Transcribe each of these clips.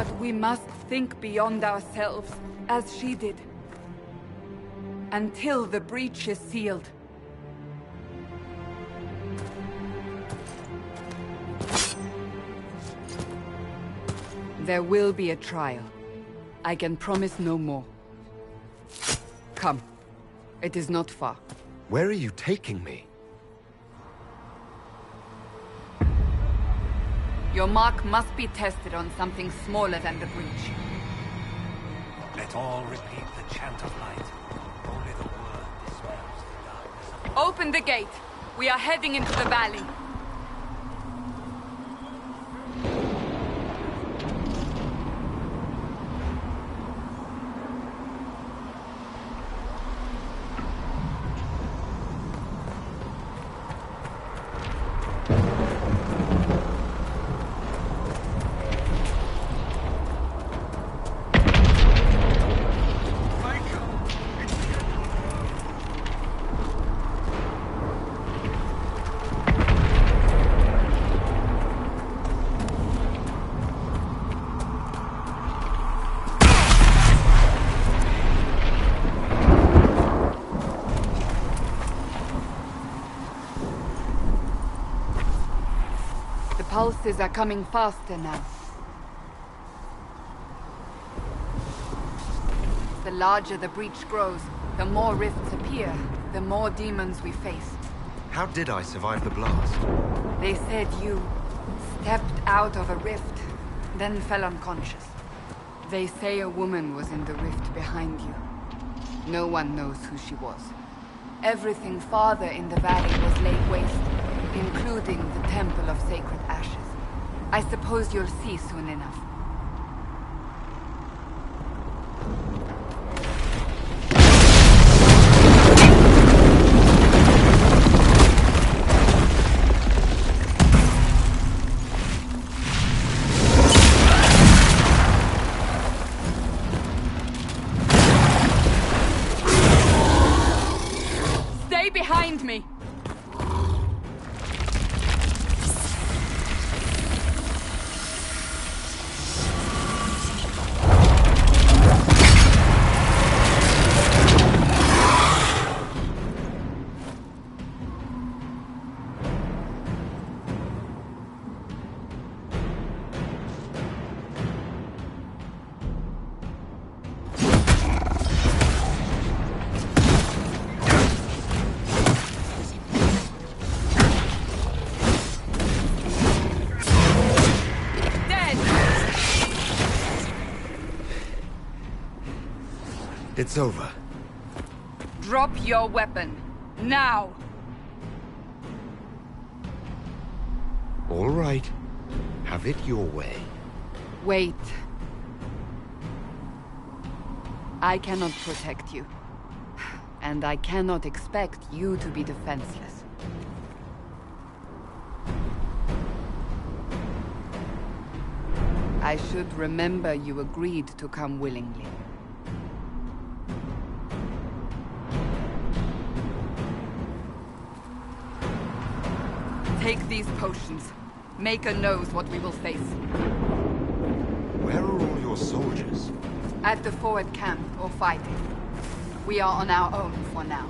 But we must think beyond ourselves, as she did. Until the breach is sealed. There will be a trial. I can promise no more. Come. It is not far. Where are you taking me? Your mark must be tested on something smaller than the breach. Let all repeat the chant of light. Only the word dispels the darkness. Open the gate. We are heading into the valley. Pulses are coming faster now. The larger the breach grows, the more rifts appear, the more demons we face. How did I survive the blast? They said you stepped out of a rift, then fell unconscious. They say a woman was in the rift behind you. No one knows who she was. Everything farther in the valley was laid waste, including the Temple of Sacred Ashes. I suppose you'll see soon enough. Stay behind me! It's over. Drop your weapon. Now! All right. Have it your way. Wait. I cannot protect you. And I cannot expect you to be defenseless. I should remember you agreed to come willingly. Take these potions. Maker knows what we will face. Where are all your soldiers? At the forward camp, or fighting. We are on our own for now.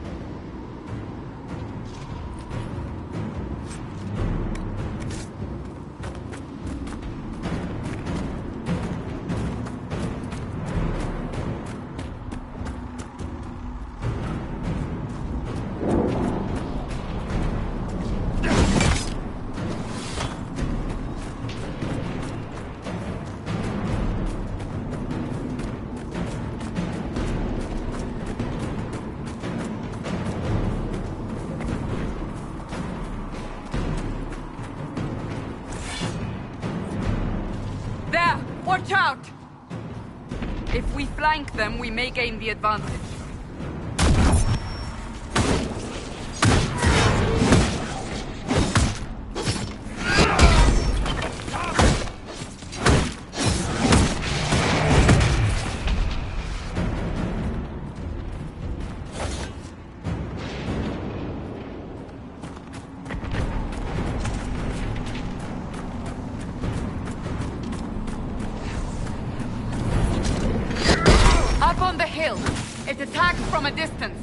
Watch out! If we flank them, we may gain the advantage. Up on the hill. It attacks from a distance.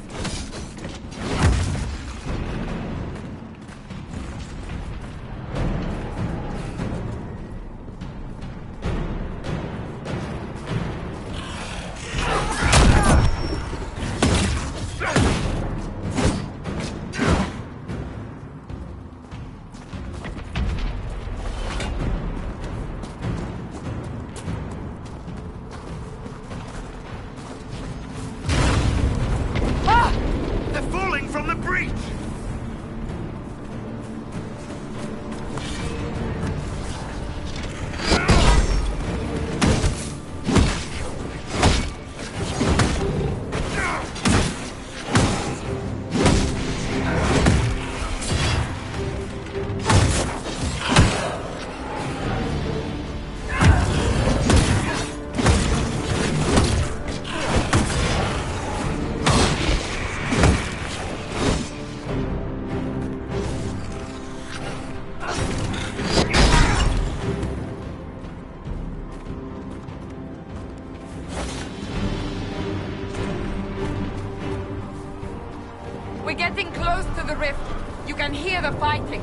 We're getting close to the rift. You can hear the fighting.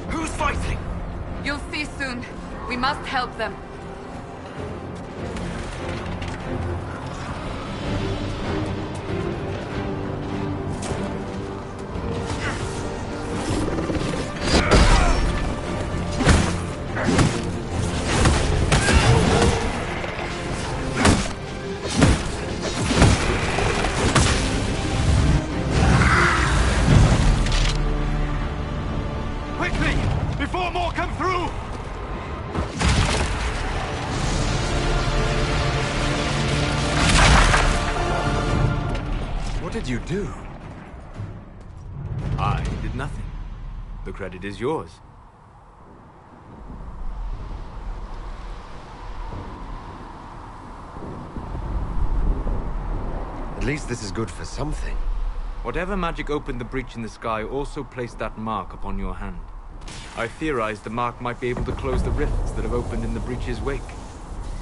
Who's fighting? You'll see soon. We must help them. Before more come through! What did you do? I did nothing. The credit is yours. At least this is good for something. Whatever magic opened the breach in the sky also placed that mark upon your hand. I theorized the mark might be able to close the rifts that have opened in the breach's wake.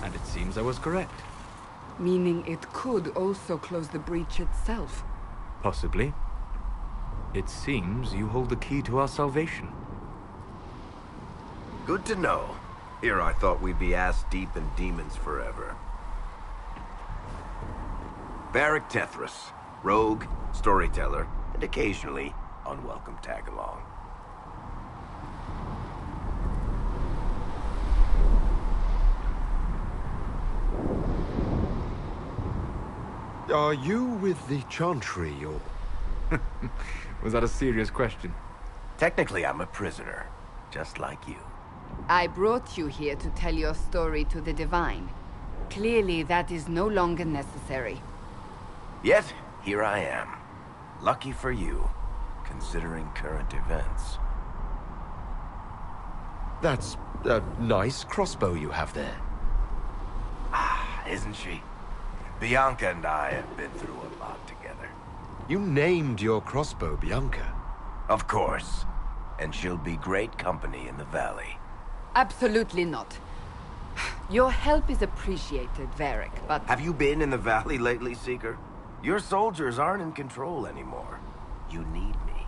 And it seems I was correct. Meaning it could also close the breach itself. Possibly. It seems you hold the key to our salvation. Good to know. Here I thought we'd be ass-deep in demons forever. Varric Tethras, rogue, storyteller, and occasionally unwelcome tag-along. Are you with the Chantry, or...? Was that a serious question? Technically, I'm a prisoner, just like you. I brought you here to tell your story to the Divine. Clearly, that is no longer necessary. Yet, here I am. Lucky for you, considering current events. That's a nice crossbow you have there. Ah, isn't she? Bianca and I have been through a lot together. You named your crossbow Bianca. Of course. And she'll be great company in the valley. Absolutely not. Your help is appreciated, Varric, but... Have you been in the valley lately, Seeker? Your soldiers aren't in control anymore. You need me.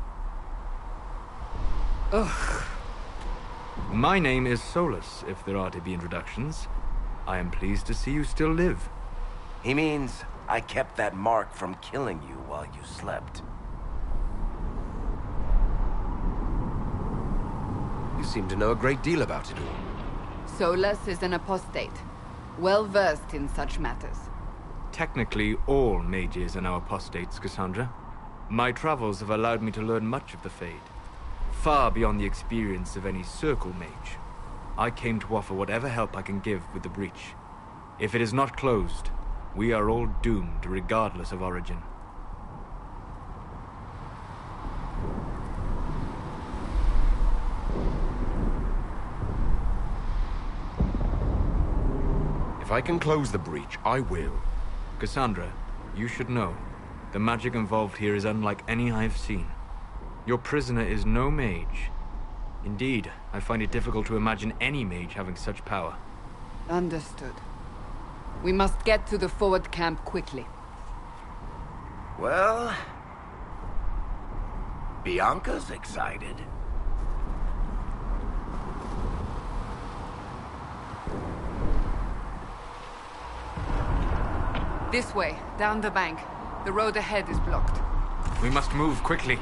Ugh. My name is Solus, if there are to be introductions. I am pleased to see you still live. He means I kept that mark from killing you while you slept. You seem to know a great deal about it all. Solus is an apostate, well-versed in such matters. Technically, all mages are now apostates, Cassandra. My travels have allowed me to learn much of the Fade, far beyond the experience of any Circle mage. I came to offer whatever help I can give with the breach. If it is not closed, we are all doomed, regardless of origin. If I can close the breach, I will. Cassandra, you should know, the magic involved here is unlike any I have seen. Your prisoner is no mage. Indeed, I find it difficult to imagine any mage having such power. Understood. We must get to the forward camp quickly. Well, Bianca's excited. This way, down the bank. The road ahead is blocked. We must move quickly.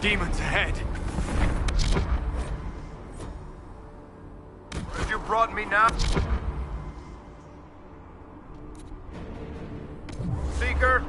Demons ahead! You brought me now? Seeker?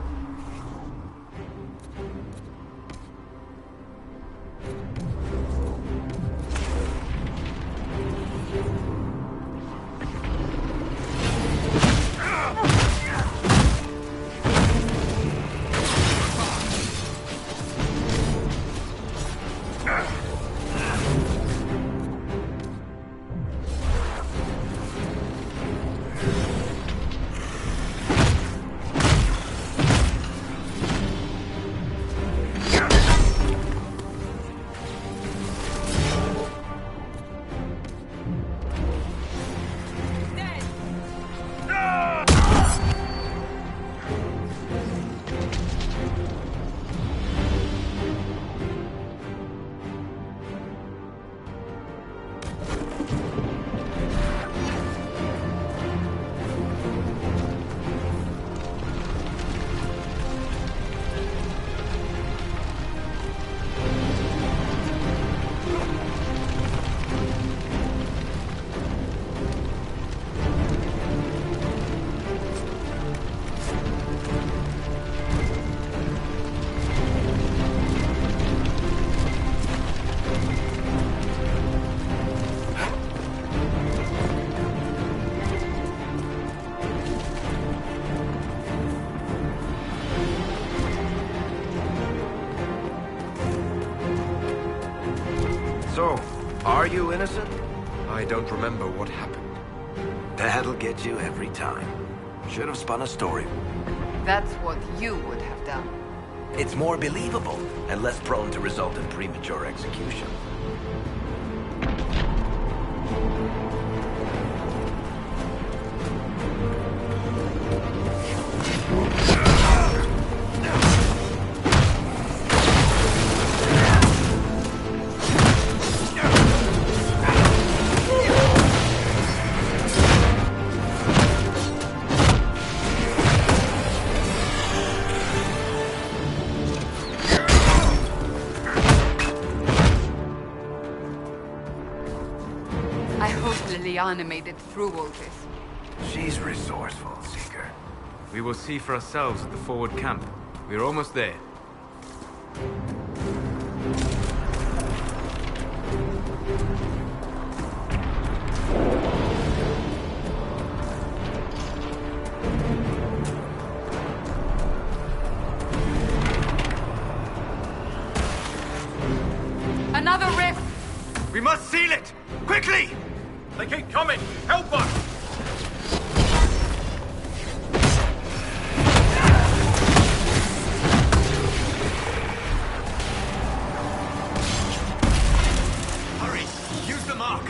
you innocent? I don't remember what happened. That'll get you every time. Should have spun a story. That's what you would have done. It's more believable, and less prone to result in premature execution. Liliana made it through all this. She's resourceful, Seeker. We will see for ourselves at the forward camp. We're almost there. Another rift! We must seal it! Quickly! They keep coming! Help us! Hurry! Use the mark!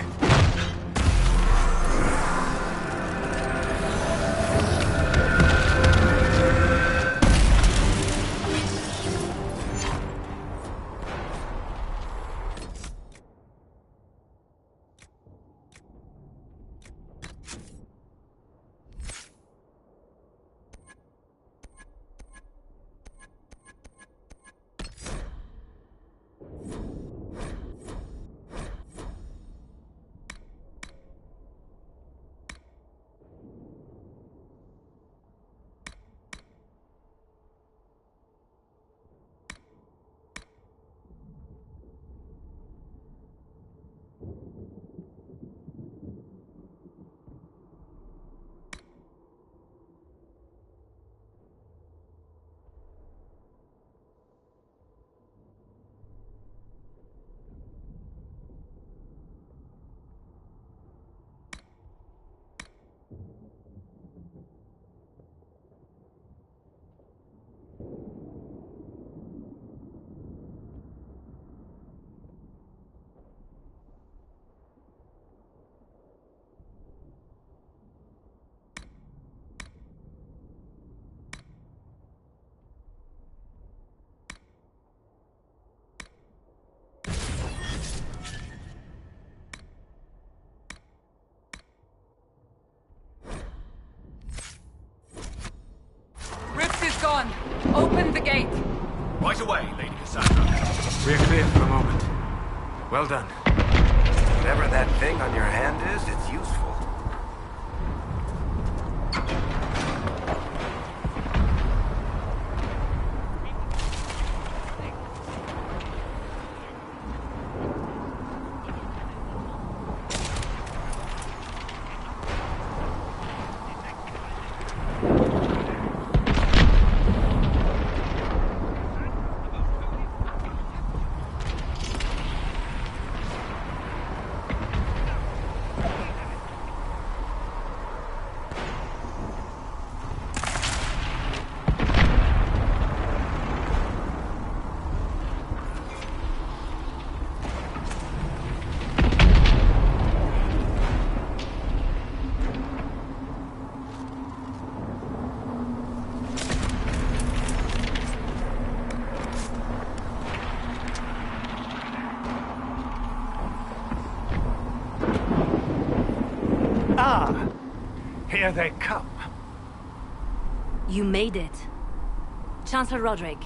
Gone. Open the gate. Right away, Lady Cassandra. We're clear for a moment. Well done. Whatever that thing on your hand is, it's useful. Ah! Here they come. You made it. Chancellor Roderick,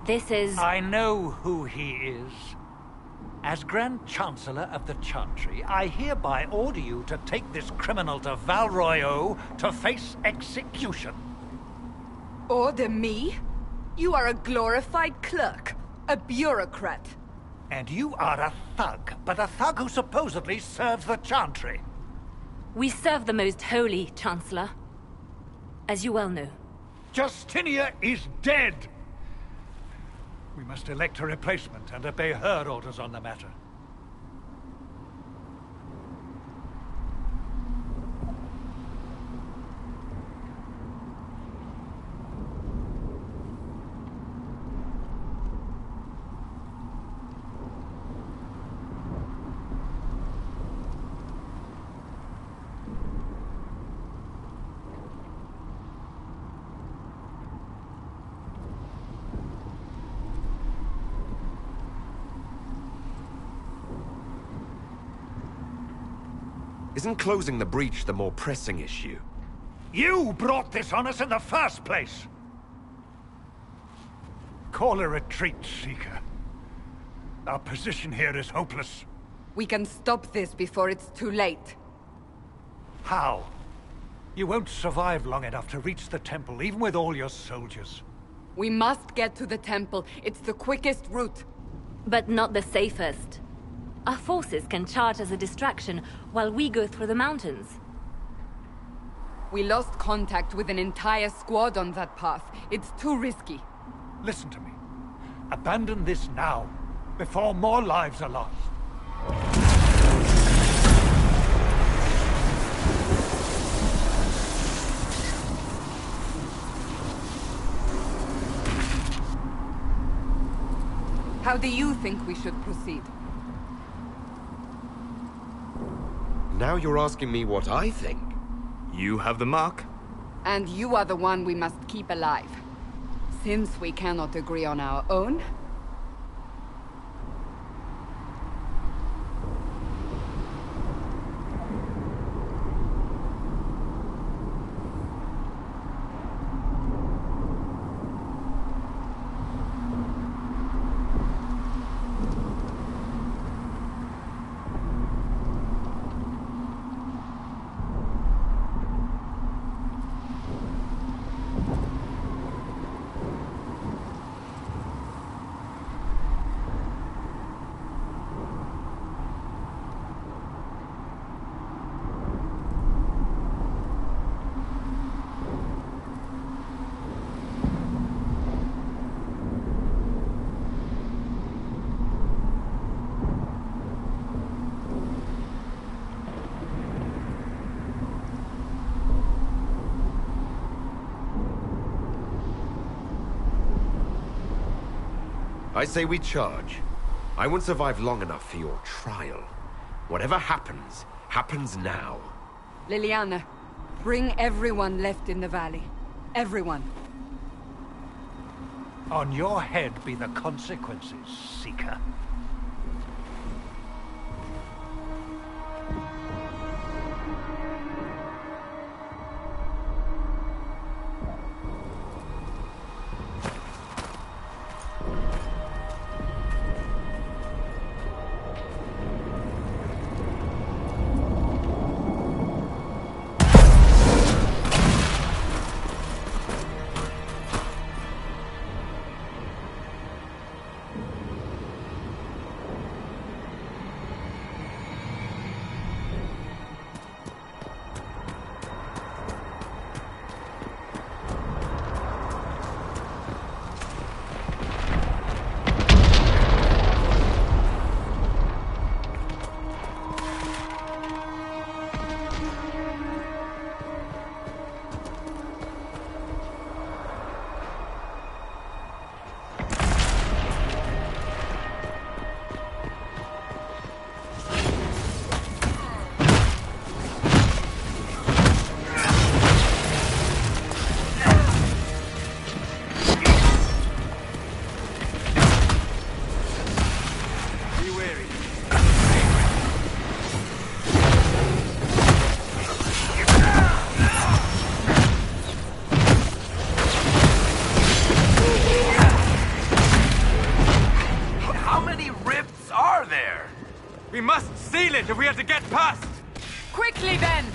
this is... I know who he is. As Grand Chancellor of the Chantry, I hereby order you to take this criminal to Val Royeaux to face execution. Order me? You are a glorified clerk, a bureaucrat. And you are a thug, but a thug who supposedly serves the Chantry. We serve the most holy, Chancellor. As you well know. Justinia is dead! We must elect a replacement and obey her orders on the matter. Isn't closing the breach the more pressing issue? You brought this on us in the first place! Call a retreat, Seeker. Our position here is hopeless. We can stop this before it's too late. How? You won't survive long enough to reach the temple, even with all your soldiers. We must get to the temple. It's the quickest route. But not the safest. Our forces can charge as a distraction while we go through the mountains. We lost contact with an entire squad on that path. It's too risky. Listen to me. Abandon this now, before more lives are lost. How do you think we should proceed? Now you're asking me what I think. You have the mark. And you are the one we must keep alive. Since we cannot agree on our own, I say we charge. I won't survive long enough for your trial. Whatever happens, happens now. Liliana, bring everyone left in the valley. Everyone. On your head be the consequences, Seeker. We must seal it if we are to get past! Quickly then!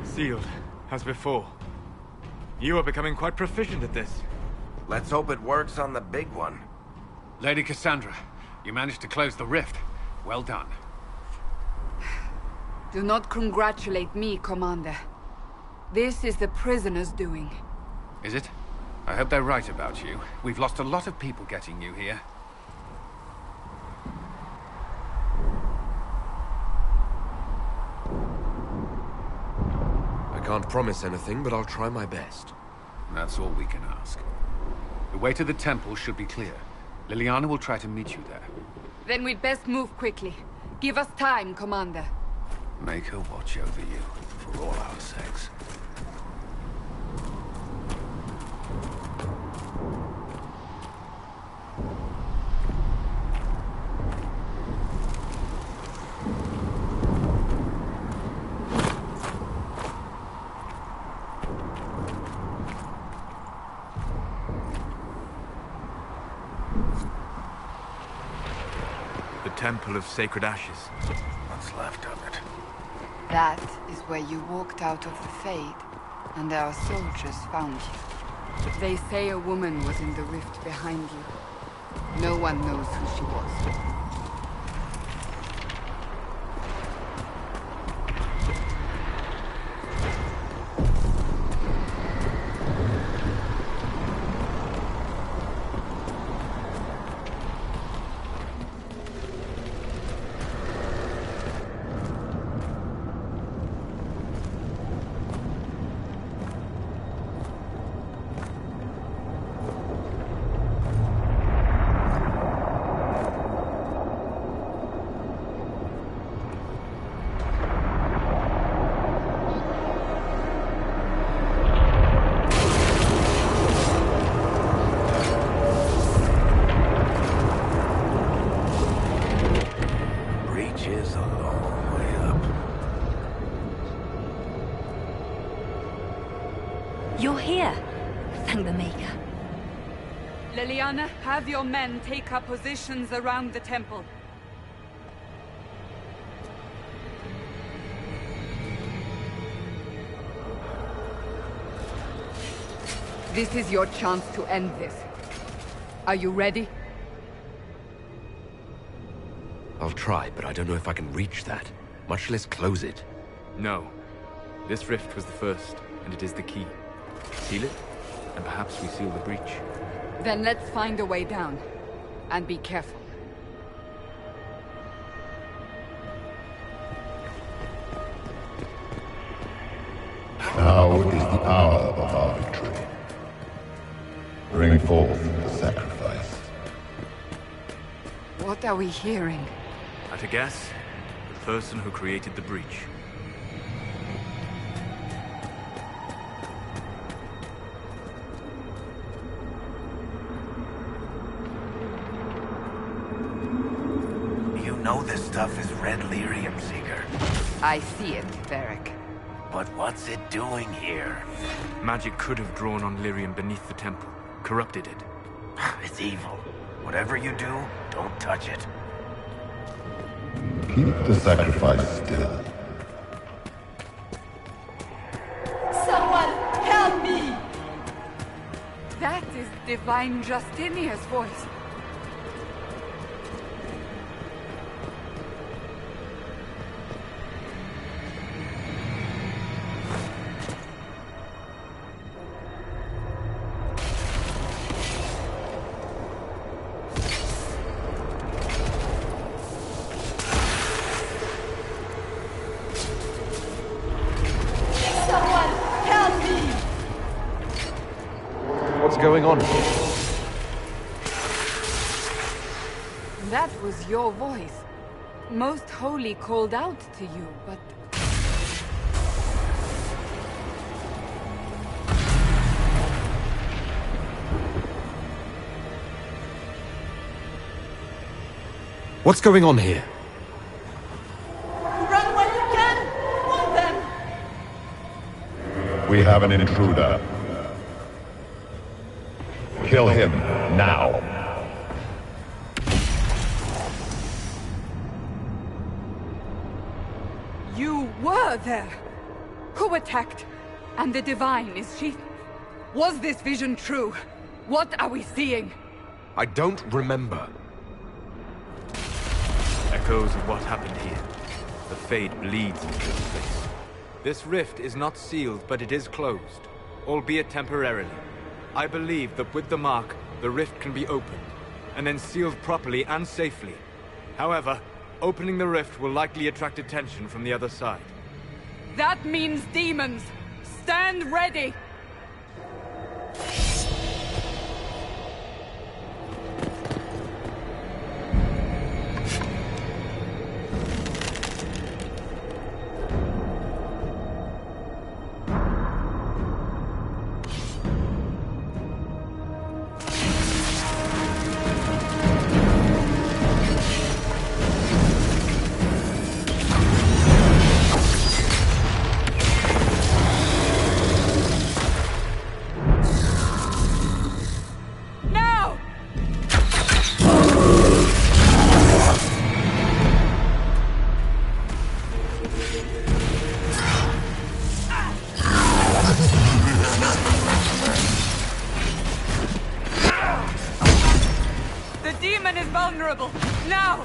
Sealed, as before. You are becoming quite proficient at this. Let's hope it works on the big one. Lady Cassandra, you managed to close the rift. Well done. Do not congratulate me, Commander. This is the prisoners' doing. Is it? I hope they're right about you. We've lost a lot of people getting you here. I can't promise anything, but I'll try my best. That's all we can ask. The way to the temple should be clear. Liliana will try to meet you there. Then we'd best move quickly. Give us time, Commander. Make her watch over you, for all our sakes. The Temple of Sacred Ashes. What's left of it? That is where you walked out of the Fade, and our soldiers found you. They say a woman was in the rift behind you. No one knows who she was. You're here. Thank the Maker. Liliana, have your men take up positions around the temple. This is your chance to end this. Are you ready? I'll try, but I don't know if I can reach that, much less close it. No. This rift was the first, and it is the key. Seal it, and perhaps we seal the breach. Then let's find a way down. And be careful. Now is the hour of our victory. Bring forth the sacrifice. What are we hearing? At a guess, the person who created the breach. You know this stuff is red lyrium, Seeker. I see it, Varric. But what's it doing here? Magic could have drawn on lyrium beneath the temple, corrupted it. It's evil. Whatever you do, don't touch it. Keep the sacrifice still. Someone help me! That is Divine Justinia's voice. What's going on? That was your voice. Most Holy called out to you, but... What's going on here? Run when you can! Want them! We have an intruder. Kill him, now. You were there! Who attacked? And the Divine, is she... Was this vision true? What are we seeing? I don't remember. Echoes of what happened here. The Fade bleeds into this place. This rift is not sealed, but it is closed, albeit temporarily. I believe that with the mark, the rift can be opened, and then sealed properly and safely. However, opening the rift will likely attract attention from the other side. That means demons! Stand ready! demon is vulnerable. Now!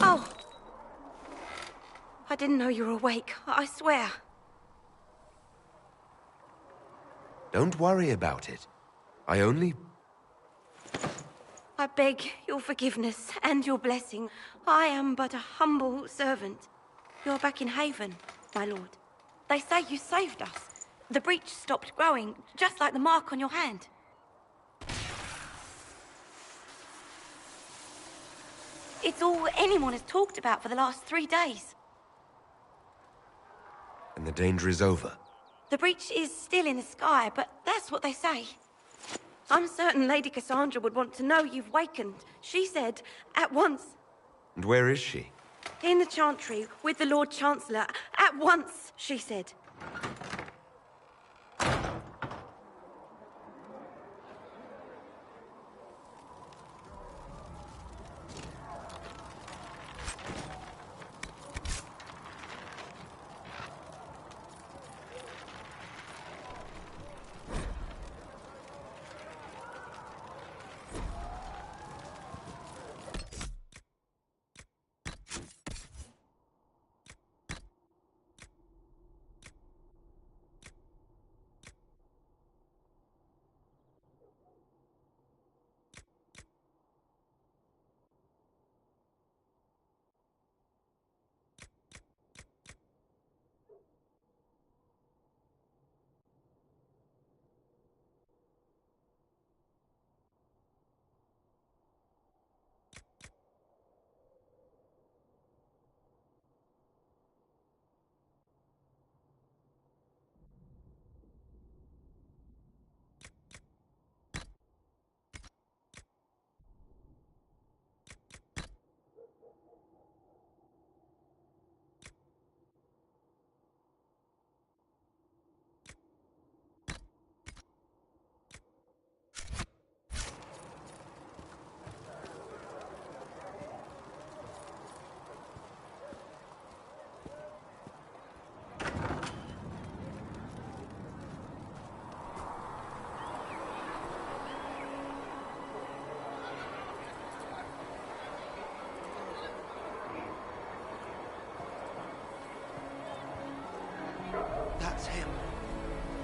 Oh! I didn't know you were awake, I swear. Don't worry about it. I only... I beg your forgiveness and your blessing. I am but a humble servant. You're back in Haven, my lord. They say you saved us. The breach stopped growing, just like the mark on your hand. It's all anyone has talked about for the last 3 days. And the danger is over. The breach is still in the sky, but that's what they say. I'm certain Lady Cassandra would want to know you've wakened. She said, at once. And where is she? In the Chantry, with the Lord Chancellor. At once, she said.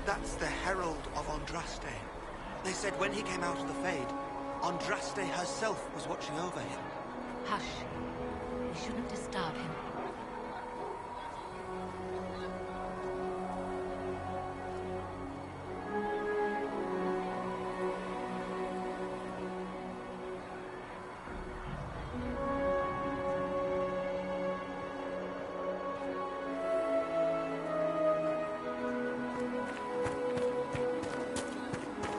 That's the Herald of Andraste. They said when he came out of the Fade, Andraste herself was watching over him. Hush. We shouldn't disturb him.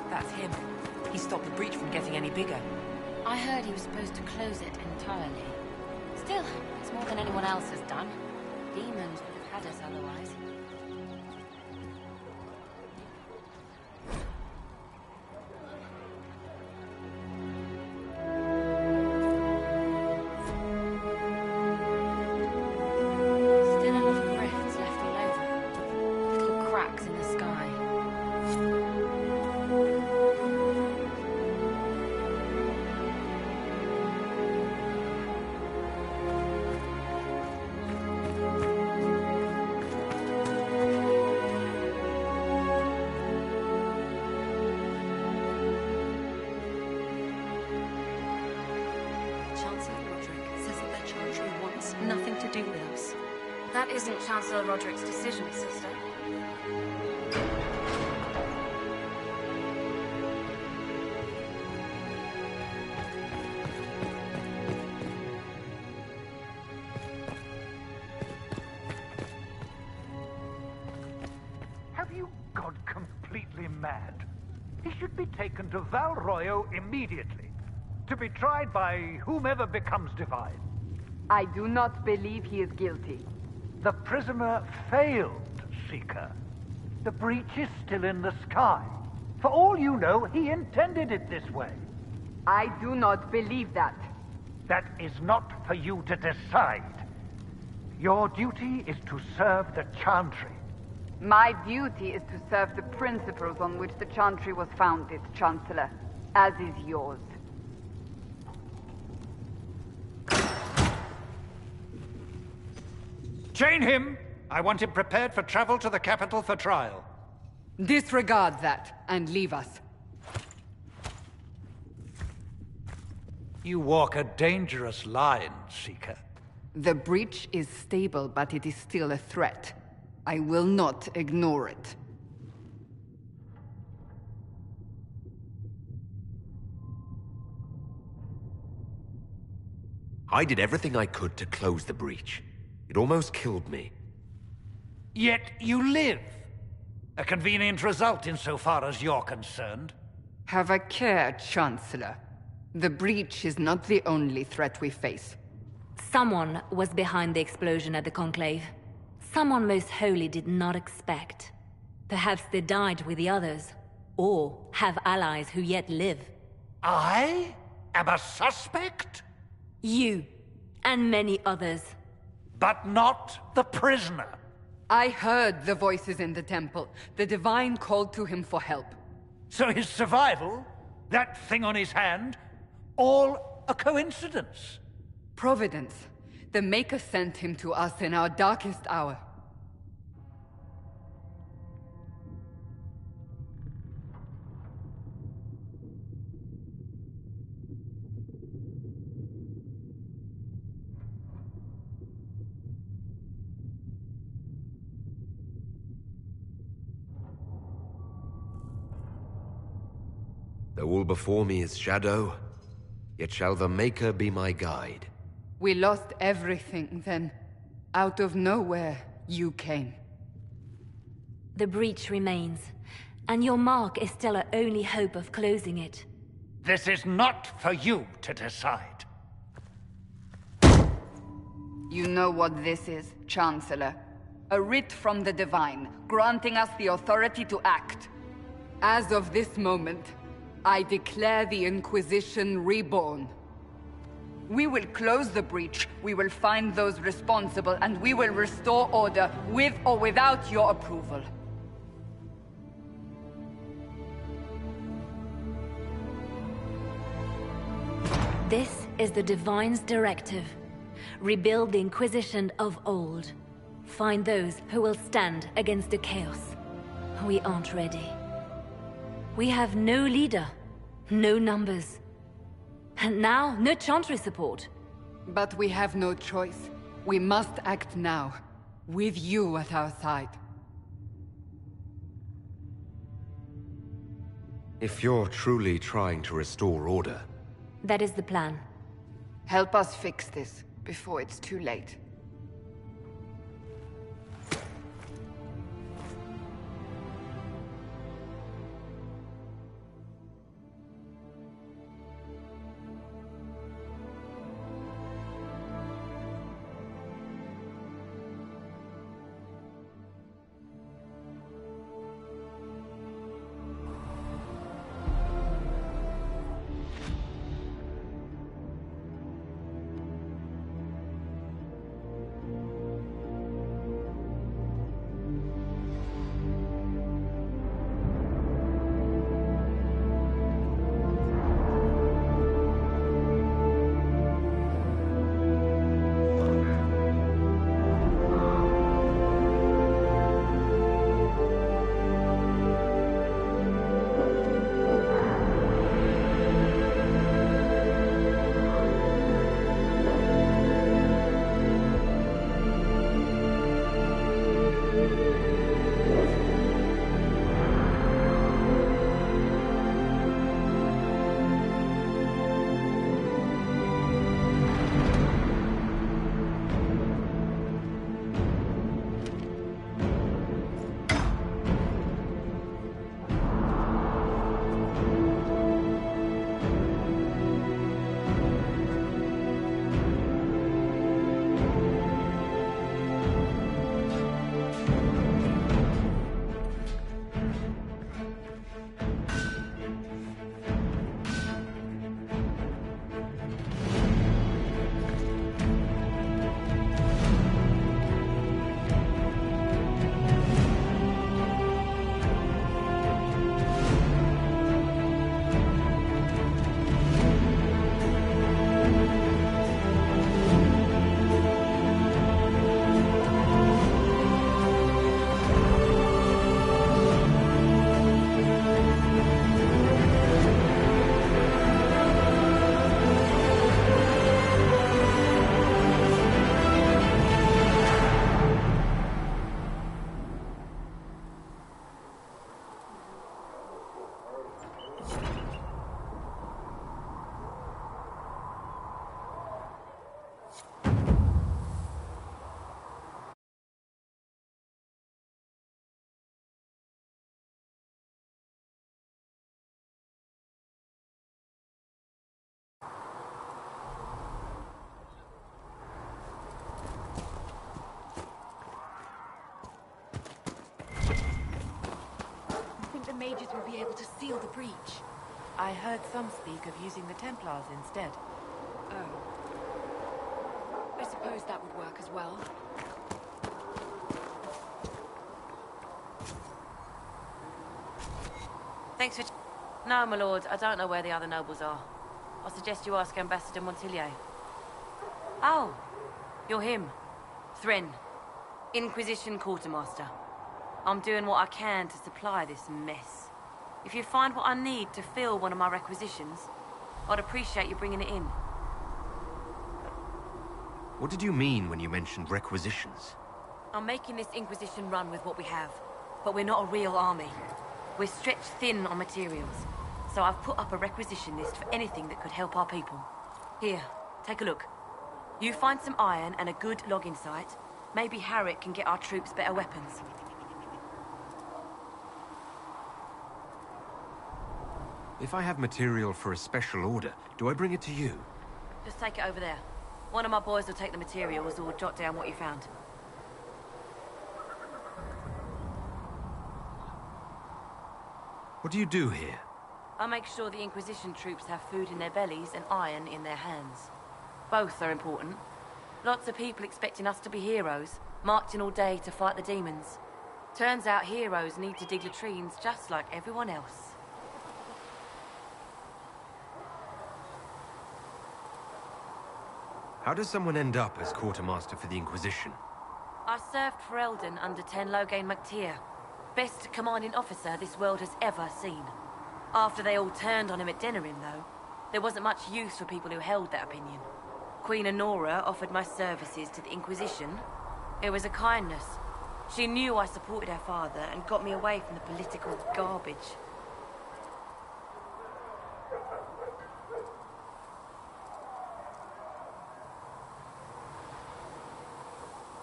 That's him. He stopped the breach from getting any bigger. I heard he was supposed to close it entirely. Still, it's more than anyone else has done. Demons would have had us otherwise. Still a lot of rifts left all over. Little cracks in the sky. Nothing to do with us. That isn't Chancellor Roderick's decision, sister. Have you gone completely mad? He should be taken to Val Royo immediately, to be tried by whomever becomes divine. I do not believe he is guilty. The prisoner failed, Seeker. The breach is still in the sky. For all you know, he intended it this way. I do not believe that. That is not for you to decide. Your duty is to serve the Chantry. My duty is to serve the principles on which the Chantry was founded, Chancellor, as is yours. Chain him! I want him prepared for travel to the capital for trial. Disregard that, and leave us. You walk a dangerous line, Seeker. The breach is stable, but it is still a threat. I will not ignore it. I did everything I could to close the breach. It almost killed me. Yet you live. A convenient result insofar as you're concerned. Have a care, Chancellor. The breach is not the only threat we face. Someone was behind the explosion at the Conclave. Someone Most Holy did not expect. Perhaps they died with the others, or have allies who yet live. I am a suspect? You, and many others. But not the prisoner. I heard the voices in the temple. The Divine called to him for help. So his survival, that thing on his hand, all a coincidence? Providence. The Maker sent him to us in our darkest hour. Though all before me is shadow, yet shall the Maker be my guide. We lost everything then. Out of nowhere, you came. The breach remains, and your mark is still our only hope of closing it. This is not for you to decide. You know what this is, Chancellor. A writ from the Divine, granting us the authority to act. As of this moment, I declare the Inquisition reborn. We will close the breach, we will find those responsible, and we will restore order, with or without your approval. This is the Divine's directive. Rebuild the Inquisition of old. Find those who will stand against the chaos. We aren't ready. We have no leader, no numbers. And now, no Chantry support. But we have no choice. We must act now, with you at our side. If you're truly trying to restore order... That is the plan. Help us fix this, before it's too late. Mages will be able to seal the breach. I heard some speak of using the Templars instead. Oh. I suppose that would work as well. Thanks for... No, my lord, I don't know where the other nobles are. I suggest you ask Ambassador Montillier. Oh, you're him. Thren, Inquisition Quartermaster. I'm doing what I can to supply this mess. If you find what I need to fill one of my requisitions, I'd appreciate you bringing it in. What did you mean when you mentioned requisitions? I'm making this Inquisition run with what we have, but we're not a real army. We're stretched thin on materials, so I've put up a requisition list for anything that could help our people. Here, take a look. You find some iron and a good logging site, maybe Harrick can get our troops better weapons. If I have material for a special order, do I bring it to you? Just take it over there. One of my boys will take the materials or jot down what you found. What do you do here? I make sure the Inquisition troops have food in their bellies and iron in their hands. Both are important. Lots of people expecting us to be heroes, marching all day to fight the demons. Turns out heroes need to dig latrines just like everyone else. How does someone end up as quartermaster for the Inquisition? I served for Eldon under 10 Loghain MacTier. Best commanding officer this world has ever seen. After they all turned on him at Denerim, though, there wasn't much use for people who held that opinion. Queen Honora offered my services to the Inquisition. It was a kindness. She knew I supported her father and got me away from the political garbage.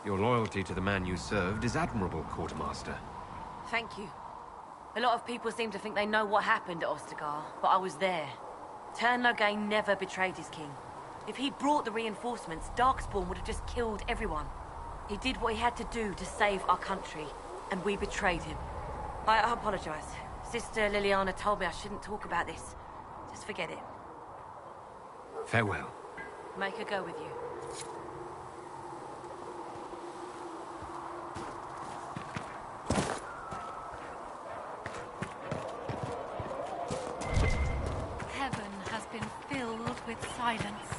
Your loyalty to the man you served is admirable, Quartermaster. Thank you. A lot of people seem to think they know what happened at Ostagar, but I was there. Tern Loghain never betrayed his king. If he'd brought the reinforcements, Darkspawn would have just killed everyone. He did what he had to do to save our country, and we betrayed him. I apologize. Sister Liliana told me I shouldn't talk about this. Just forget it. Farewell. Make her go with you. Heaven has been filled with silence.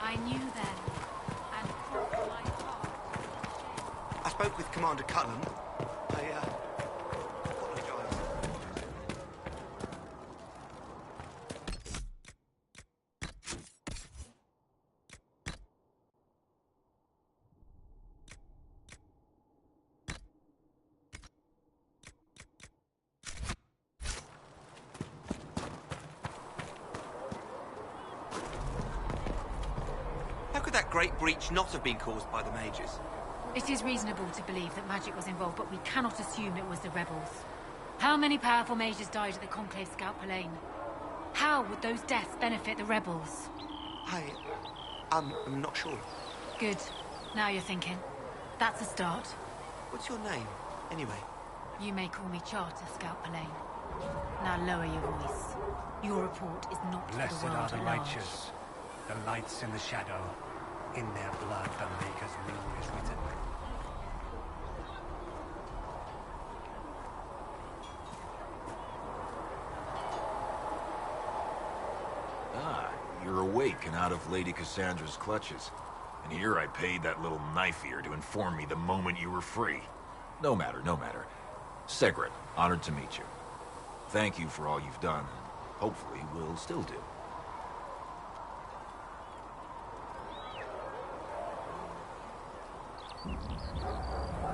I knew then, and crossed my heart. I spoke with Commander Cullen. I apologize. How could that great breach not have been caused by the mages? It is reasonable to believe that magic was involved, but we cannot assume it was the rebels. How many powerful mages died at the Conclave Scout Palain? How would those deaths benefit the rebels? I'm not sure. Good. Now you're thinking. That's a start. What's your name, anyway? You may call me Charter, Scout Palain. Now lower your voice. Your report is not Blessed for the world are the at large. righteous, the lights in the shadow. In their blood the Maker's rule is written. Ah, you're awake and out of Lady Cassandra's clutches. And here I paid that little knife-ear to inform me the moment you were free. No matter, no matter. Segret, honored to meet you. Thank you for all you've done, and hopefully will still do.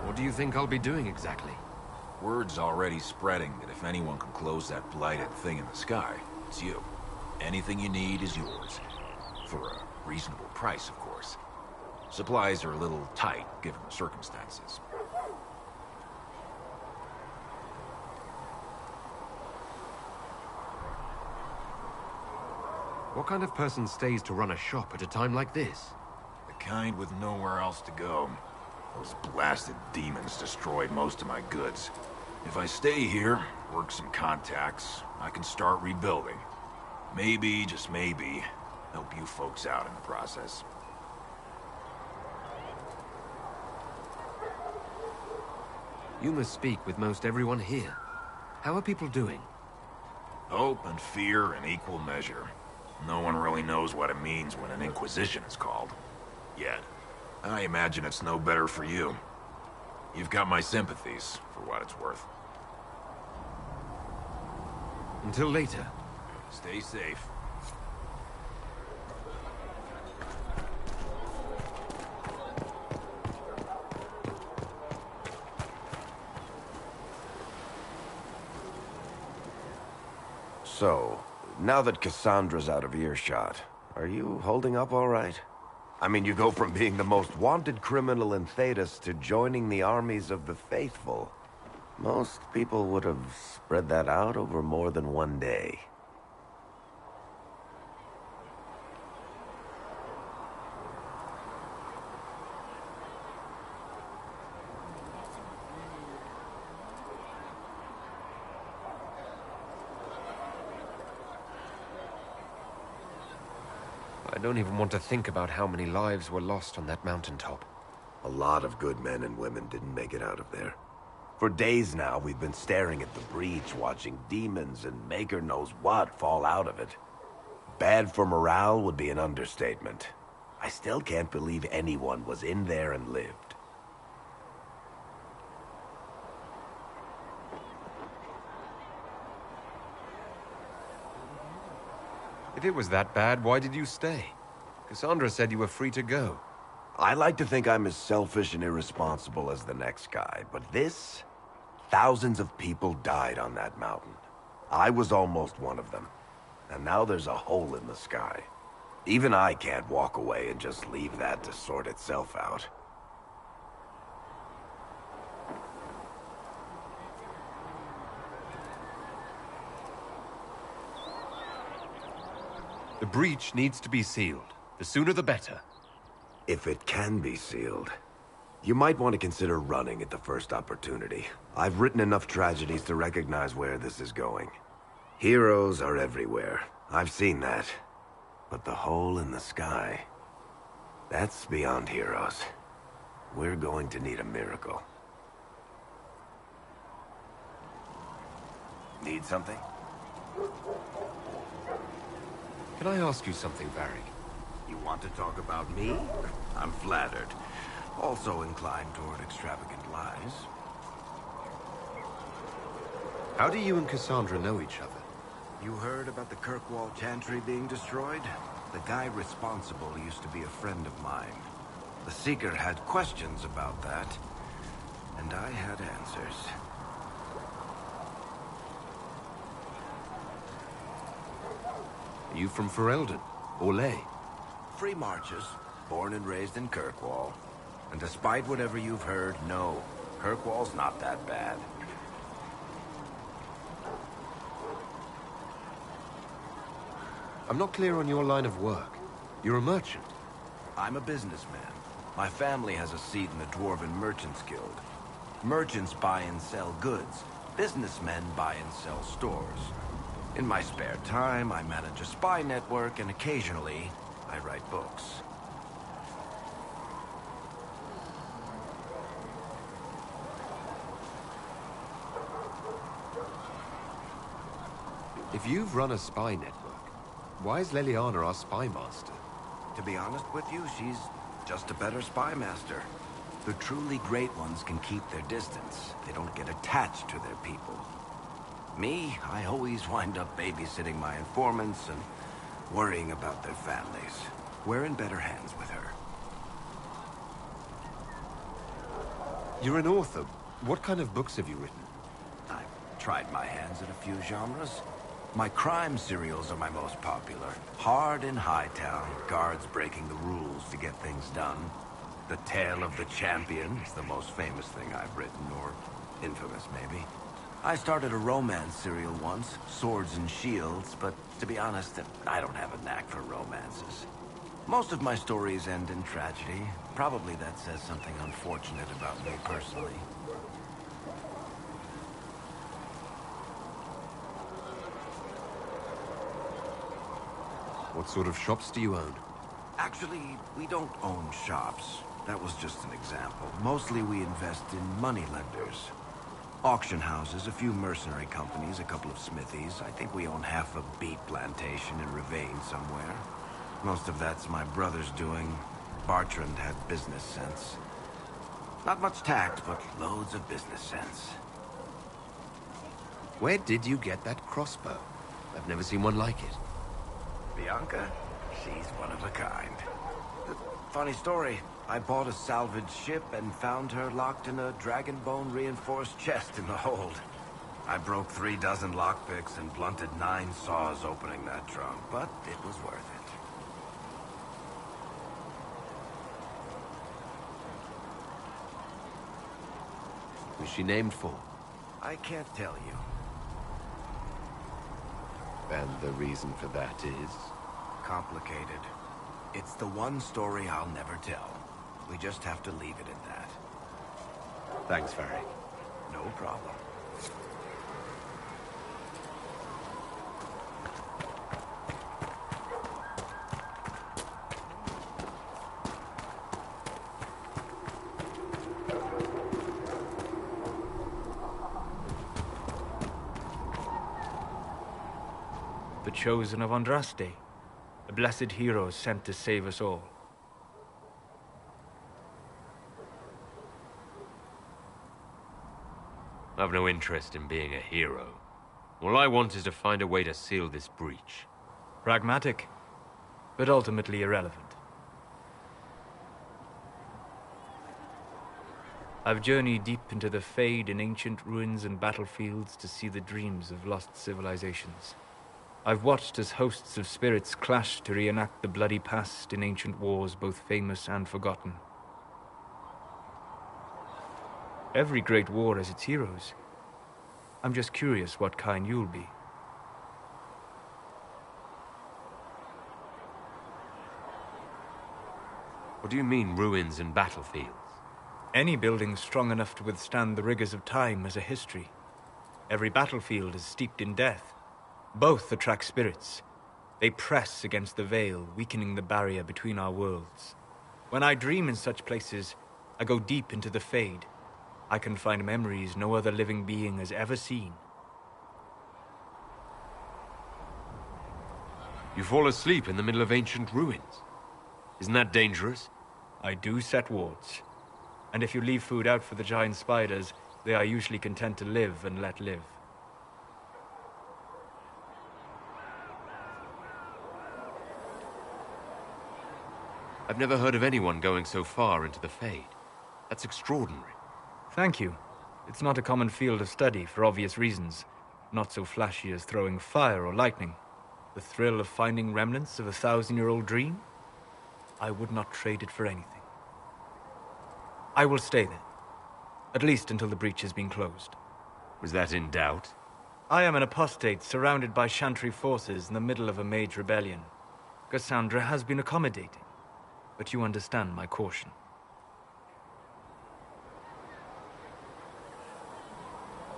What do you think I'll be doing exactly? Word's already spreading that if anyone can close that blighted thing in the sky, it's you. Anything you need is yours. For a reasonable price, of course. Supplies are a little tight, given the circumstances. What kind of person stays to run a shop at a time like this? The kind with nowhere else to go. Those blasted demons destroyed most of my goods. If I stay here, work some contacts, I can start rebuilding. Maybe, just maybe, help you folks out in the process. You must speak with most everyone here. How are people doing? Hope and fear in equal measure. No one really knows what it means when an Inquisition is called. Yet. I imagine it's no better for you. You've got my sympathies, for what it's worth. Until later. Stay safe. So, now that Cassandra's out of earshot, are you holding up all right? I mean, you go from being the most wanted criminal in Thedas to joining the armies of the faithful. Most people would have spread that out over more than one day. I don't even want to think about how many lives were lost on that mountaintop. A lot of good men and women didn't make it out of there. For days now, we've been staring at the breach, watching demons and maker knows what fall out of it. Bad for morale would be an understatement. I still can't believe anyone was in there and lived. If it was that bad, why did you stay? Cassandra said you were free to go. I like to think I'm as selfish and irresponsible as the next guy, but this... Thousands of people died on that mountain. I was almost one of them. And now there's a hole in the sky. Even I can't walk away and just leave that to sort itself out. The breach needs to be sealed. The sooner the better. If it can be sealed, you might want to consider running at the first opportunity. I've written enough tragedies to recognize where this is going. Heroes are everywhere. I've seen that. But the hole in the sky... that's beyond heroes. We're going to need a miracle. Need something? Can I ask you something, Varric? You want to talk about me? I'm flattered. Also inclined toward extravagant lies. How do you and Cassandra know each other? You heard about the Kirkwall Chantry being destroyed? The guy responsible used to be a friend of mine. The Seeker had questions about that, and I had answers. Are you from Ferelden? Or Ley? Free Marches, born and raised in Kirkwall. And despite whatever you've heard, no, Kirkwall's not that bad. I'm not clear on your line of work. You're a merchant. I'm a businessman. My family has a seat in the Dwarven Merchants Guild. Merchants buy and sell goods. Businessmen buy and sell stores. In my spare time, I manage a spy network, and occasionally, I write books. If you've run a spy network, why is Leliana our spy master? To be honest with you, she's just a better spy master. The truly great ones can keep their distance. They don't get attached to their people. Me, I always wind up babysitting my informants and worrying about their families. We're in better hands with her. You're an author. What kind of books have you written? I've tried my hands at a few genres. My crime serials are my most popular. Hard in Hightown, guards breaking the rules to get things done. The Tale of the Champion is the most famous thing I've written, or infamous maybe. I started a romance serial once, Swords and Shields, but to be honest, I don't have a knack for romances. Most of my stories end in tragedy. Probably that says something unfortunate about me personally. What sort of shops do you own? Actually, we don't own shops. That was just an example. Mostly we invest in money lenders. Auction houses, a few mercenary companies, a couple of smithies. I think we own half a beet plantation in Ravane somewhere. Most of that's my brother's doing. Bartrand had business sense. Not much tact, but loads of business sense. Where did you get that crossbow? I've never seen one like it. Bianca, she's one of a kind. Funny story. I bought a salvaged ship and found her locked in a dragonbone reinforced chest in the hold. I broke 36 lockpicks and blunted 9 saws opening that trunk, but it was worth it. Who's she named for? I can't tell you. And the reason for that is? Complicated. It's the one story I'll never tell. We just have to leave it at that. Thanks, Varric. No problem. The chosen of Andraste, a blessed hero sent to save us all. I've no interest in being a hero. All I want is to find a way to seal this breach. Pragmatic, but ultimately irrelevant. I've journeyed deep into the Fade in ancient ruins and battlefields to see the dreams of lost civilizations. I've watched as hosts of spirits clash to reenact the bloody past in ancient wars, both famous and forgotten. Every great war has its heroes. I'm just curious what kind you'll be. What do you mean, ruins and battlefields? Any building strong enough to withstand the rigors of time has a history. Every battlefield is steeped in death. Both attract spirits. They press against the veil, weakening the barrier between our worlds. When I dream in such places, I go deep into the Fade. I can find memories no other living being has ever seen. You fall asleep in the middle of ancient ruins. Isn't that dangerous? I do set wards. And if you leave food out for the giant spiders, they are usually content to live and let live. I've never heard of anyone going so far into the Fade. That's extraordinary. Thank you. It's not a common field of study for obvious reasons. Not so flashy as throwing fire or lightning. The thrill of finding remnants of a 1,000-year-old dream? I would not trade it for anything. I will stay there. At least until the breach has been closed. Was that in doubt? I am an apostate surrounded by Chantry forces in the middle of a mage rebellion. Cassandra has been accommodating, but you understand my caution.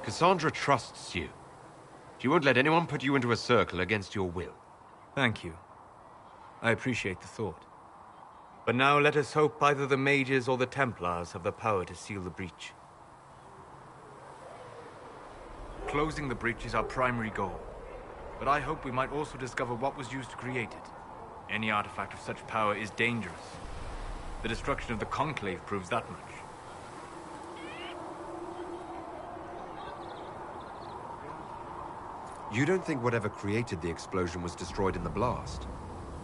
Cassandra trusts you. She won't let anyone put you into a circle against your will. Thank you. I appreciate the thought. But now let us hope either the mages or the Templars have the power to seal the breach. Closing the breach is our primary goal. But I hope we might also discover what was used to create it. Any artifact of such power is dangerous. The destruction of the Conclave proves that much. You don't think whatever created the explosion was destroyed in the blast?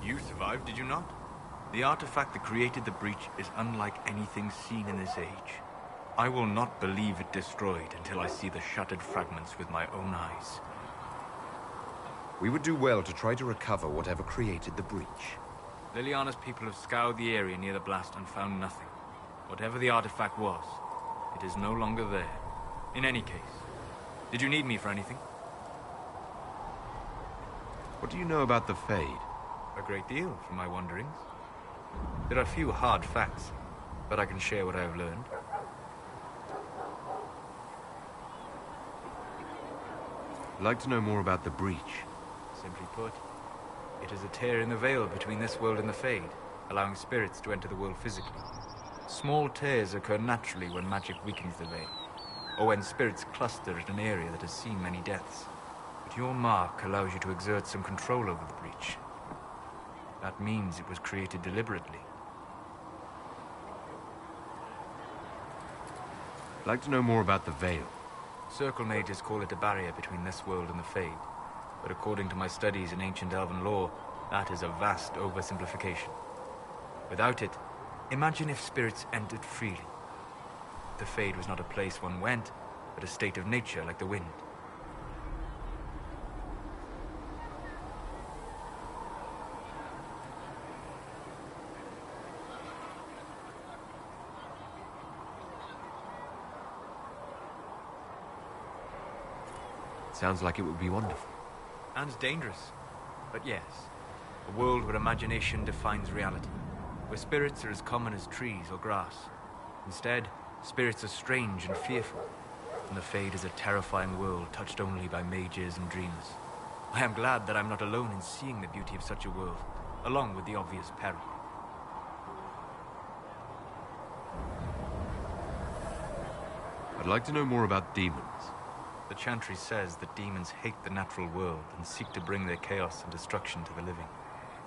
You survived, did you not? The artifact that created the breach is unlike anything seen in this age. I will not believe it destroyed until I see the shattered fragments with my own eyes. We would do well to try to recover whatever created the breach. Liliana's people have scoured the area near the blast and found nothing. Whatever the artifact was, it is no longer there. In any case, did you need me for anything? What do you know about the Fade? A great deal from my wanderings. There are few hard facts, but I can share what I have learned. I'd like to know more about the breach. Simply put, it is a tear in the veil between this world and the Fade, allowing spirits to enter the world physically. Small tears occur naturally when magic weakens the veil, or when spirits cluster at an area that has seen many deaths. But your mark allows you to exert some control over the breach. That means it was created deliberately. I'd like to know more about the Veil. Circle mages call it a barrier between this world and the Fade. But according to my studies in ancient elven lore, that is a vast oversimplification. Without it, imagine if spirits entered freely. The Fade was not a place one went, but a state of nature like the wind. Sounds like it would be wonderful. And dangerous. But yes, a world where imagination defines reality. Where spirits are as common as trees or grass. Instead, spirits are strange and fearful. And the Fade is a terrifying world touched only by mages and dreamers. I am glad that I'm not alone in seeing the beauty of such a world, along with the obvious peril. I'd like to know more about demons. The Chantry says that demons hate the natural world and seek to bring their chaos and destruction to the living.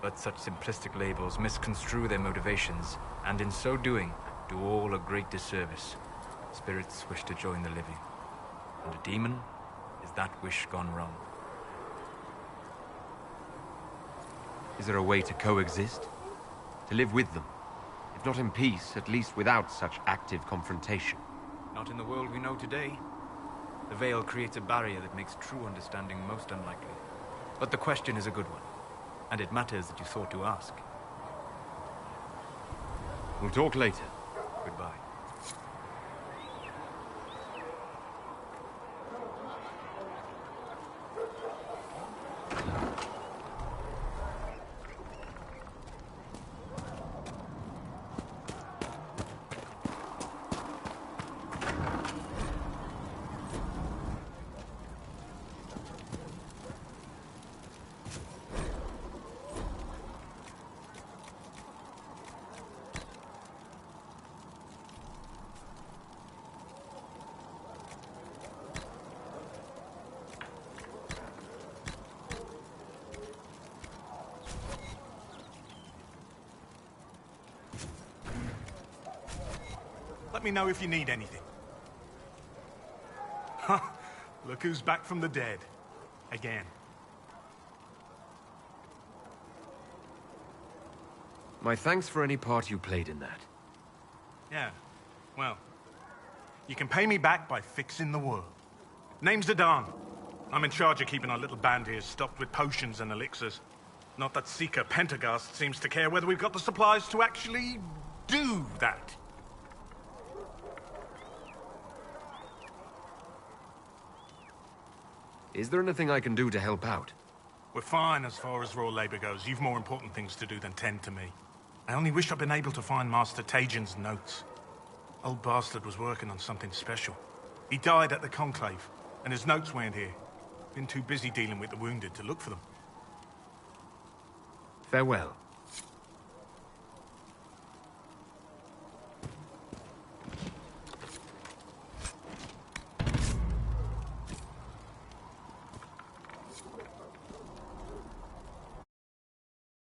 But such simplistic labels misconstrue their motivations, and in so doing, do all a great disservice. Spirits wish to join the living, and a demon is that wish gone wrong. Is there a way to coexist? To live with them? If not in peace, at least without such active confrontation. Not in the world we know today. The veil creates a barrier that makes true understanding most unlikely. But the question is a good one, and it matters that you thought to ask. We'll talk later. Goodbye. Let me know if you need anything. Huh, look who's back from the dead. Again. My thanks for any part you played in that. Yeah, well, you can pay me back by fixing the world. Name's Adan. I'm in charge of keeping our little band here stocked with potions and elixirs. Not that Seeker Pentagast seems to care whether we've got the supplies to actually do that. Is there anything I can do to help out? We're fine as far as raw labor goes. You've more important things to do than tend to me. I only wish I'd been able to find Master Tajin's notes. Old bastard was working on something special. He died at the Conclave, and his notes weren't here. Been too busy dealing with the wounded to look for them. Farewell.